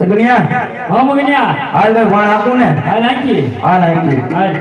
સગણિયા હા મગનિયા હાલ ભાઈ ભણ આપું ને હા નાખી હા નાખી હાલ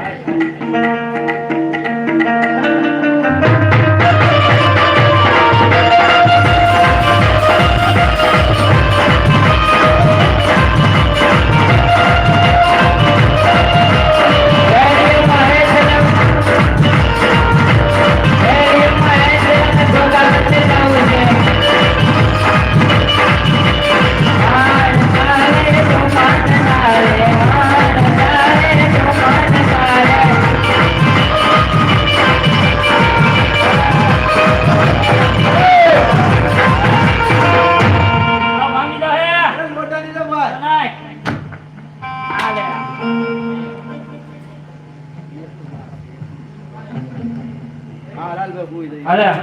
અરે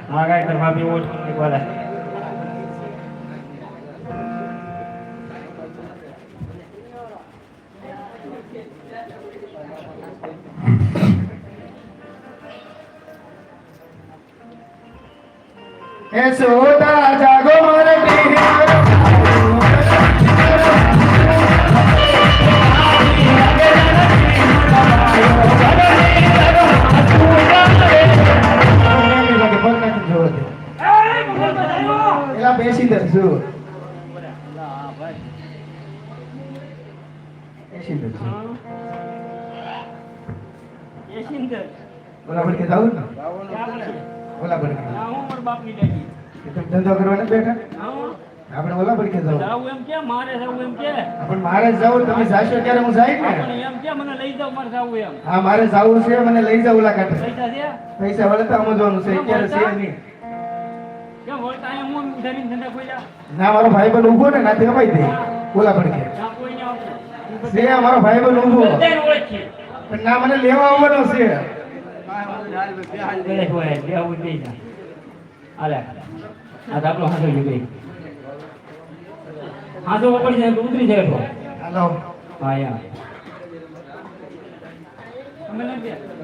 મારા ઘર માં બી ઓછ બોલે એ સોતા જાગો મારે બેસી દઉં બોલા ભડકે જાવ ને બોલા ભડકે ધંધો કરવાને બેઠા આપણે ઓલા ભડકે જાવ પણ મારે જવું તમે જાશો ત્યારે હું જાય ને હા મારે જવું છે મને લઈ જાવ ઓલા કાંઠે પૈસા વળતા સમજવાનું છે અત્યારે છે નહીં ના મારો ભાઈ બન ઉભો ને નાથી કમાઈ દે ઓલા ભડકે છે મારો ભાઈ બન ઉભો પણ ના મને લેવા આવવાનો છે હાલો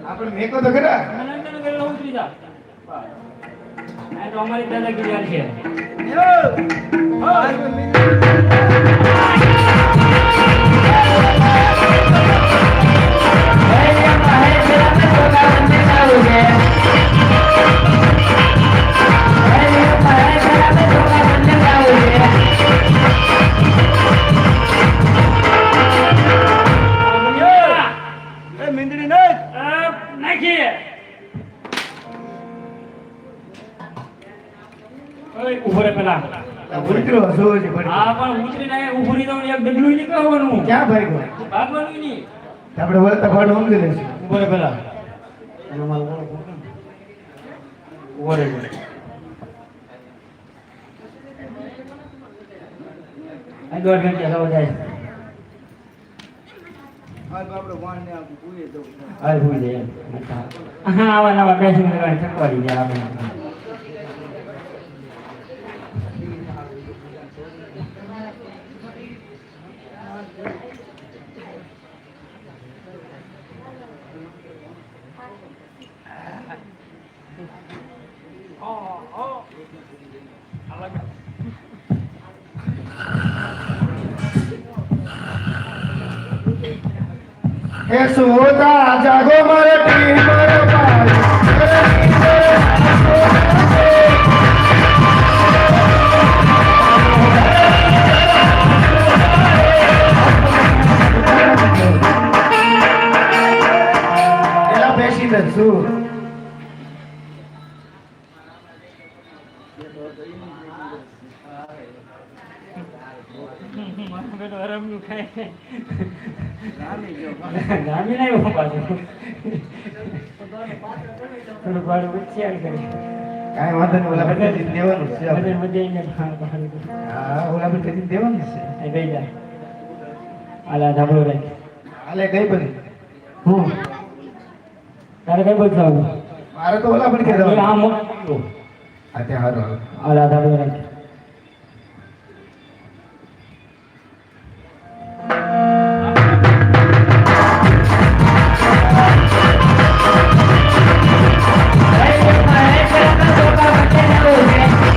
આપણે મેકો તો ખરા તો અમારી દાદાગીરી છે ઉભરે પેલા ઉતરો જોજ પડી હા પણ ઉતરી ના ઉભરી તો એક ડગલું ની કહેવાનું ક્યાં ભાઈ ગો ભાગવાનું ની આપણે વળતા ભાડ સમજી લેશું ઉભરે પેલા ઉભરે આ દોઢ ઘંટા થવા જાય હાલ આપણે વાણ ને આપ ભૂલે તો હાલ ભૂલી જાય હા આવા નવા પેશન કરવાની થકવાડી જાય આપણે એ સોતા જાગો મારે ટીમ મારે એલા બેસી દઉં ગામી નહીં પાછું થોડું ભાડું ઉચ્ચાર કરી કાંઈ વાંધો નહીં ઓલા બધા દેવાનું છે મજા ઓલા બધા દેવાનું છે ગઈ જાય આલા ધાબળો રાખી હાલે કઈ બધી હું તારે કઈ બધું મારે તો ઓલા પણ કે આ હારું આલા ધાબળો રાખી